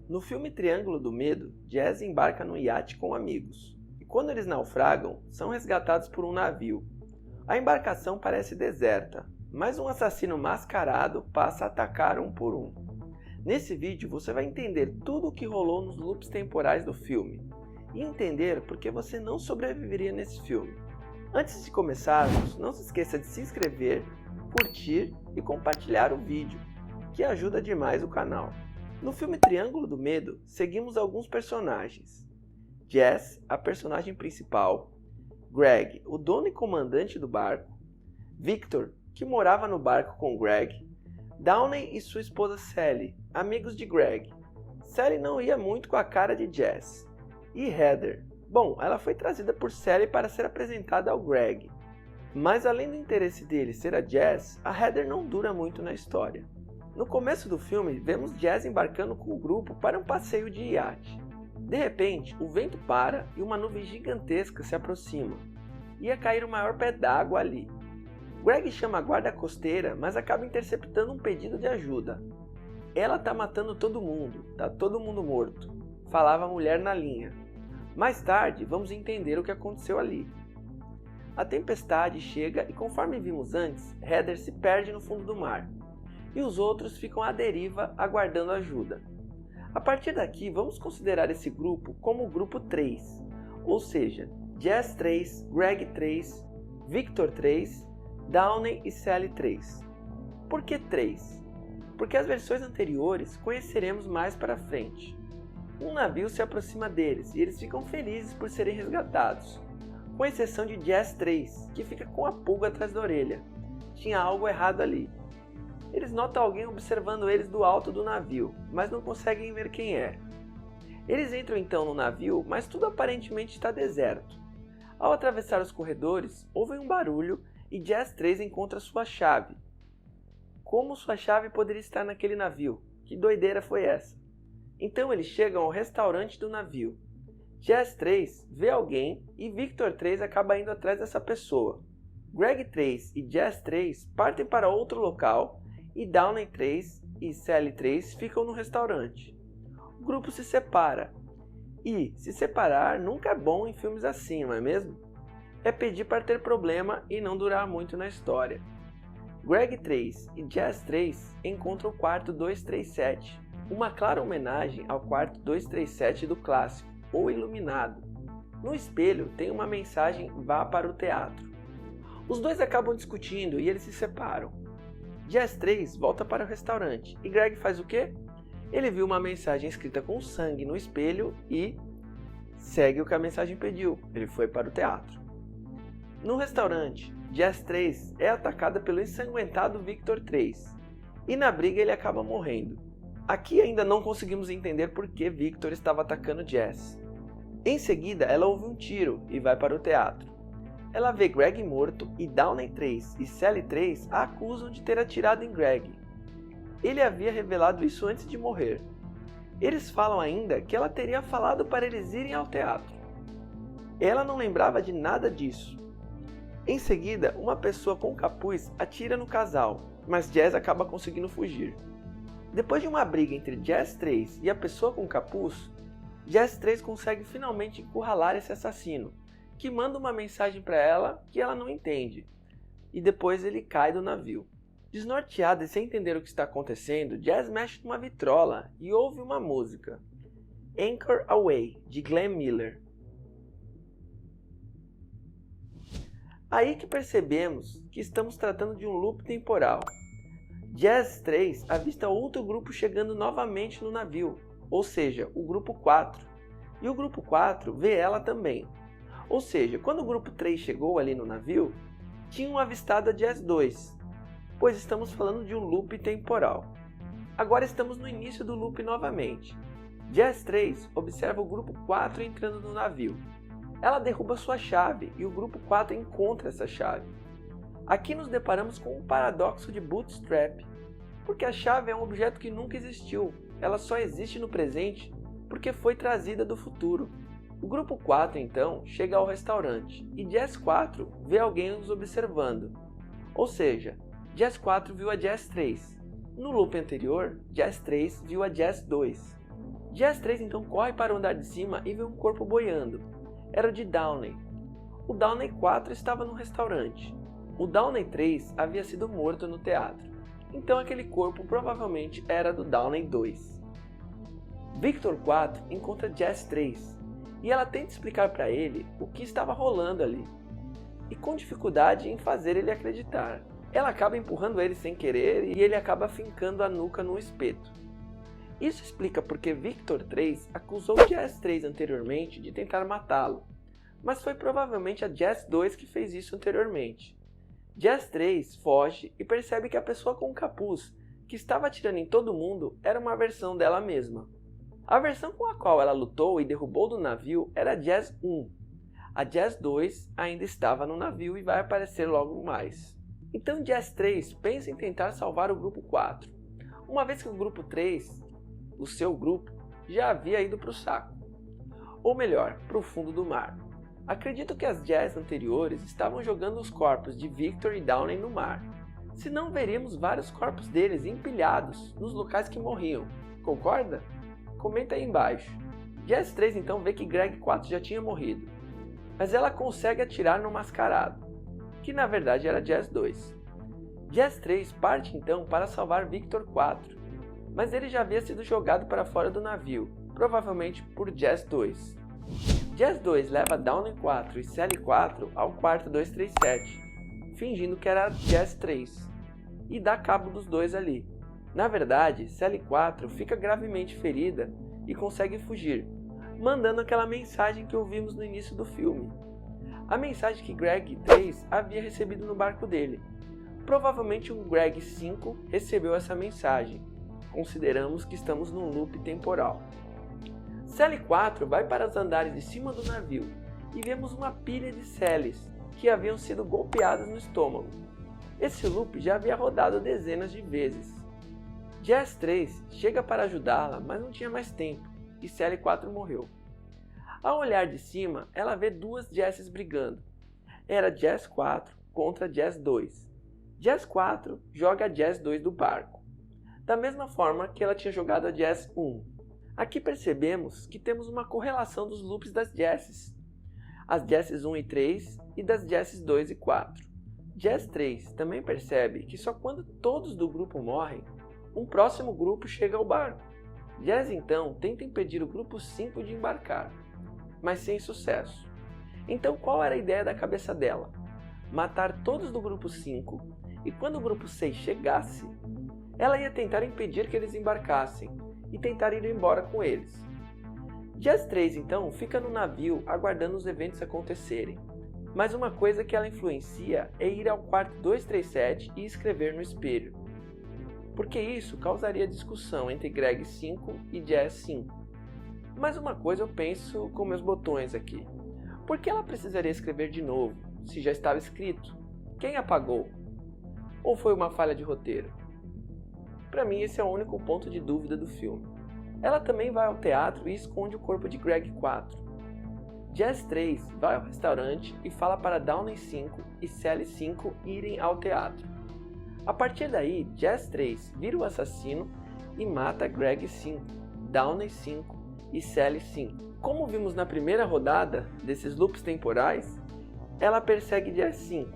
No filme Triângulo do Medo, Jazz embarca num iate com amigos, e quando eles naufragam, são resgatados por um navio. A embarcação parece deserta, mas um assassino mascarado passa a atacar um por um. Nesse vídeo você vai entender tudo o que rolou nos loops temporais do filme, e entender por que você não sobreviveria nesse filme. Antes de começarmos, não se esqueça de se inscrever, curtir e compartilhar o vídeo, que ajuda demais o canal. No filme Triângulo do Medo, seguimos alguns personagens. Jess, a personagem principal, Greg, o dono e comandante do barco, Victor, que morava no barco com Greg, Downey e sua esposa Sally, amigos de Greg. Sally não ia muito com a cara de Jess. E Heather. Bom, ela foi trazida por Sally para ser apresentada ao Greg. Mas além do interesse dele ser a Jess, a Heather não dura muito na história. No começo do filme, vemos Jazz embarcando com o grupo para um passeio de iate. De repente, o vento para e uma nuvem gigantesca se aproxima. Ia cair o maior pé d'água ali. Greg chama a guarda costeira, mas acaba interceptando um pedido de ajuda. Ela tá matando todo mundo, tá todo mundo morto, falava a mulher na linha. Mais tarde, vamos entender o que aconteceu ali. A tempestade chega e, conforme vimos antes, Heather se perde no fundo do mar. E os outros ficam à deriva aguardando ajuda. A partir daqui, vamos considerar esse grupo como o grupo 3, ou seja, Jess 3, Greg 3, Victor 3, Downey e Sally 3. Por que 3? Porque as versões anteriores conheceremos mais para frente. Um navio se aproxima deles e eles ficam felizes por serem resgatados, com exceção de Jess 3, que fica com a pulga atrás da orelha. Tinha algo errado ali. Eles notam alguém observando eles do alto do navio, mas não conseguem ver quem é. Eles entram então no navio, mas tudo aparentemente está deserto. Ao atravessar os corredores, ouvem um barulho e Jess 3 encontra sua chave. Como sua chave poderia estar naquele navio? Que doideira foi essa? Então eles chegam ao restaurante do navio. Jess 3 vê alguém e Victor 3 acaba indo atrás dessa pessoa. Greg 3 e Jess 3 partem para outro local e Downey 3 e Sally 3 ficam no restaurante. O grupo se separa. E se separar nunca é bom em filmes assim, não é mesmo? É pedir para ter problema e não durar muito na história. Greg 3 e Jess 3 encontram o quarto 237, uma clara homenagem ao quarto 237 do clássico, ou Iluminado. No espelho tem uma mensagem "Vá para o teatro". Os dois acabam discutindo e eles se separam. Jess 3 volta para o restaurante e Greg faz o quê? Ele viu uma mensagem escrita com sangue no espelho e segue o que a mensagem pediu. Ele foi para o teatro. No restaurante, Jess 3 é atacada pelo ensanguentado Victor 3 e na briga ele acaba morrendo. Aqui ainda não conseguimos entender por que Victor estava atacando Jess. Em seguida, ela ouve um tiro e vai para o teatro. Ela vê Greg morto e Downey 3 e Sally 3 a acusam de ter atirado em Greg. Ele havia revelado isso antes de morrer. Eles falam ainda que ela teria falado para eles irem ao teatro. Ela não lembrava de nada disso. Em seguida, uma pessoa com capuz atira no casal, mas Jess acaba conseguindo fugir. Depois de uma briga entre Jess 3 e a pessoa com capuz, Jess 3 consegue finalmente encurralar esse assassino, que manda uma mensagem para ela que ela não entende, e depois ele cai do navio. Desnorteada e sem entender o que está acontecendo, Jess mexe numa vitrola e ouve uma música, Anchor Away, de Glenn Miller. Aí que percebemos que estamos tratando de um loop temporal. Jess 3 avista outro grupo chegando novamente no navio, ou seja, o grupo 4, e o grupo 4 vê ela também. Ou seja, quando o grupo 3 chegou ali no navio, tinham avistado a Jess 2, pois estamos falando de um loop temporal. Agora estamos no início do loop novamente. Jess 3 observa o grupo 4 entrando no navio. Ela derruba sua chave e o grupo 4 encontra essa chave. Aqui nos deparamos com um paradoxo de Bootstrap, porque a chave é um objeto que nunca existiu, ela só existe no presente porque foi trazida do futuro. O grupo 4 então chega ao restaurante e Jess 4 vê alguém os observando. Ou seja, Jess 4 viu a Jess 3. No loop anterior, Jess 3 viu a Jess 2. Jazz 3 então corre para o andar de cima e vê um corpo boiando. Era o de Downey. O Downey 4 estava no restaurante. O Downey 3 havia sido morto no teatro. Então aquele corpo provavelmente era do Downey 2. Victor 4 encontra Jazz 3 e ela tenta explicar para ele o que estava rolando ali. E com dificuldade em fazer ele acreditar. Ela acaba empurrando ele sem querer e ele acaba fincando a nuca no espeto. Isso explica porque Victor 3 acusou Jazz 3 anteriormente de tentar matá-lo, mas foi provavelmente a Jazz 2 que fez isso anteriormente. Jazz 3 foge e percebe que a pessoa com o capuz, que estava atirando em todo mundo, era uma versão dela mesma. A versão com a qual ela lutou e derrubou do navio era a Jazz 1. A Jazz 2 ainda estava no navio e vai aparecer logo mais. Então Jazz 3 pensa em tentar salvar o grupo 4, uma vez que o grupo 3, o seu grupo, já havia ido para o saco. Ou melhor, para o fundo do mar. Acredito que as Jazz anteriores estavam jogando os corpos de Victor e Downey no mar. Senão veríamos vários corpos deles empilhados nos locais que morriam. Concorda? Comenta aí embaixo. Jazz 3 então vê que Greg 4 já tinha morrido. Mas ela consegue atirar no mascarado, que na verdade era Jazz 2. Jazz 3 parte então para salvar Victor 4, mas ele já havia sido jogado para fora do navio, provavelmente por Jazz 2. Jazz 2 leva Downey 4 e Sally 4 ao quarto 237, fingindo que era Jazz 3, e dá cabo dos dois ali. Na verdade, Sally 4 fica gravemente ferida e consegue fugir, mandando aquela mensagem que ouvimos no início do filme. A mensagem que Greg 3 havia recebido no barco dele. Provavelmente o Greg 5 recebeu essa mensagem. Consideramos que estamos num loop temporal. Sally 4 vai para os andares de cima do navio e vemos uma pilha de Sallys que haviam sido golpeadas no estômago. Esse loop já havia rodado dezenas de vezes. Jazz 3 chega para ajudá-la, mas não tinha mais tempo e Sally 4 morreu. Ao olhar de cima, ela vê duas Jesses brigando. Era Jazz 4 contra Jazz 2. Jazz 4 joga a Jazz 2 do barco, da mesma forma que ela tinha jogado a Jazz 1. Aqui percebemos que temos uma correlação dos loops das Jesses, as Jesses 1 e 3 e das Jesses 2 e 4. Jazz 3 também percebe que só quando todos do grupo morrem, um próximo grupo chega ao barco. Jazz então tenta impedir o grupo 5 de embarcar, mas sem sucesso. Então qual era a ideia da cabeça dela? Matar todos do grupo 5 e quando o grupo 6 chegasse, ela ia tentar impedir que eles embarcassem e tentar ir embora com eles. Jazz 3 então fica no navio aguardando os eventos acontecerem, mas uma coisa que ela influencia é ir ao quarto 237 e escrever no espelho, porque isso causaria discussão entre Greg 5 e Jazz 5. Mas uma coisa eu penso com meus botões aqui, por que ela precisaria escrever de novo, se já estava escrito? Quem apagou? Ou foi uma falha de roteiro? Para mim esse é o único ponto de dúvida do filme. Ela também vai ao teatro e esconde o corpo de Greg 4. Jazz 3 vai ao restaurante e fala para Downey 5 e Sally 5 irem ao teatro. A partir daí, Jazz 3 vira o assassino e mata Greg 5, Downey 5 e Sally 5. Como vimos na primeira rodada desses loops temporais, ela persegue Jazz 5.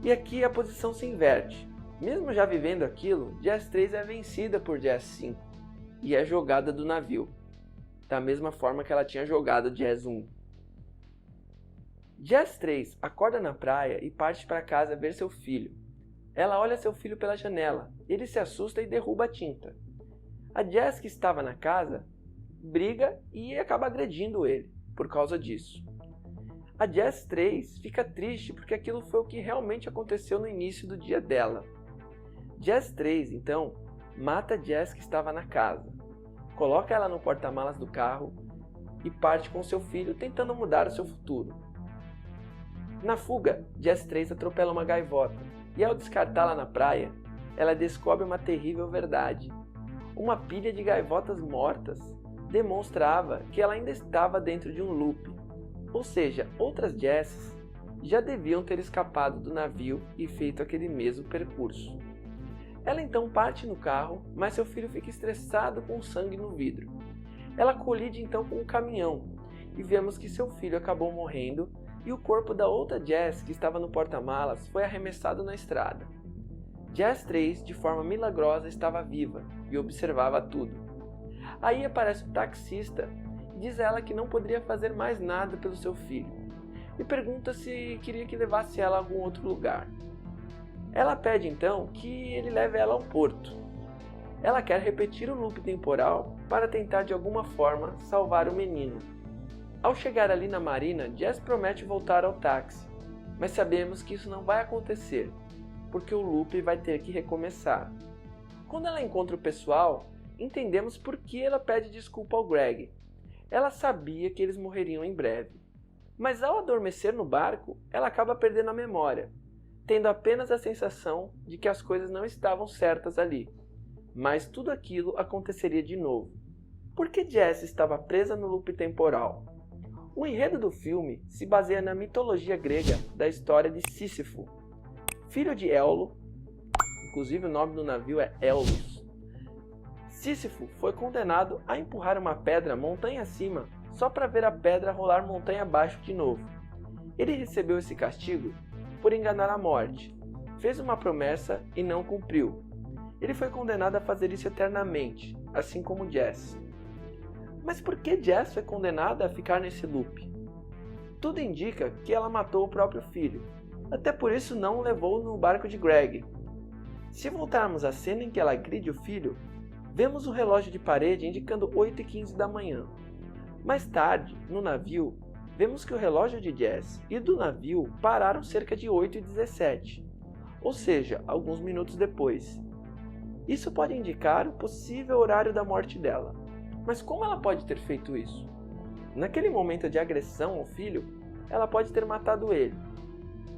E aqui a posição se inverte. Mesmo já vivendo aquilo, Jazz 3 é vencida por Jazz 5 e é jogada do navio, da mesma forma que ela tinha jogado Jazz 1. Jazz 3 acorda na praia e parte para casa ver seu filho. Ela olha seu filho pela janela, ele se assusta e derruba a tinta. A Jazz que estava na casa briga e acaba agredindo ele por causa disso. A Jazz 3 fica triste porque aquilo foi o que realmente aconteceu no início do dia dela. Jazz 3, então, mata a Jazz que estava na casa, coloca ela no porta-malas do carro e parte com seu filho tentando mudar o seu futuro. Na fuga, Jazz 3 atropela uma gaivota e ao descartá-la na praia, ela descobre uma terrível verdade. Uma pilha de gaivotas mortas demonstrava que ela ainda estava dentro de um loop, ou seja, outras Jesses já deviam ter escapado do navio e feito aquele mesmo percurso. Ela então parte no carro, mas seu filho fica estressado com sangue no vidro. Ela colide então com um caminhão e vemos que seu filho acabou morrendo e o corpo da outra Jess, que estava no porta-malas, foi arremessado na estrada. Jess 3, de forma milagrosa, estava viva e observava tudo. Aí aparece o taxista e diz a ela que não poderia fazer mais nada pelo seu filho e pergunta se queria que levasse ela a algum outro lugar. Ela pede então que ele leve ela ao porto. Ela quer repetir o loop temporal para tentar de alguma forma salvar o menino. Ao chegar ali na marina, Jess promete voltar ao táxi, mas sabemos que isso não vai acontecer, porque o loop vai ter que recomeçar. Quando ela encontra o pessoal, entendemos por que ela pede desculpa ao Greg. Ela sabia que eles morreriam em breve. Mas ao adormecer no barco, ela acaba perdendo a memória, tendo apenas a sensação de que as coisas não estavam certas ali. Mas tudo aquilo aconteceria de novo. Por que Jess estava presa no loop temporal? O enredo do filme se baseia na mitologia grega da história de Sísifo, filho de Éolo, inclusive o nome do navio é Éolos. Sísifo foi condenado a empurrar uma pedra montanha acima só para ver a pedra rolar montanha abaixo de novo. Ele recebeu esse castigo por enganar a morte, fez uma promessa e não cumpriu. Ele foi condenado a fazer isso eternamente, assim como Jess. Mas por que Jess foi condenada a ficar nesse loop? Tudo indica que ela matou o próprio filho, até por isso não o levou no barco de Greg. Se voltarmos à cena em que ela agride o filho, vemos o relógio de parede indicando 8h15 da manhã. Mais tarde, no navio, vemos que o relógio de Jess e do navio pararam cerca de 8h17, ou seja, alguns minutos depois. Isso pode indicar o possível horário da morte dela. Mas como ela pode ter feito isso? Naquele momento de agressão ao filho, ela pode ter matado ele.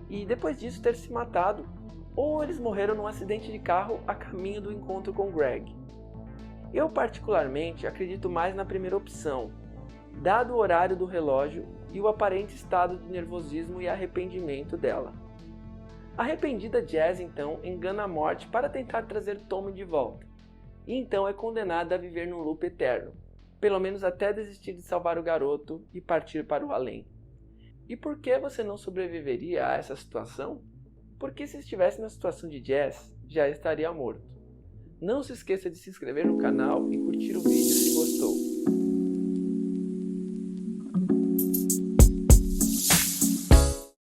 E depois disso ter se matado, ou eles morreram num acidente de carro a caminho do encontro com Greg. Eu particularmente acredito mais na primeira opção, dado o horário do relógio e o aparente estado de nervosismo e arrependimento dela. Arrependida, Jess então engana a morte para tentar trazer Tommy de volta, e então é condenada a viver num loop eterno, pelo menos até desistir de salvar o garoto e partir para o além. E por que você não sobreviveria a essa situação? Porque se estivesse na situação de Jess, já estaria morto. Não se esqueça de se inscrever no canal e curtir o vídeo.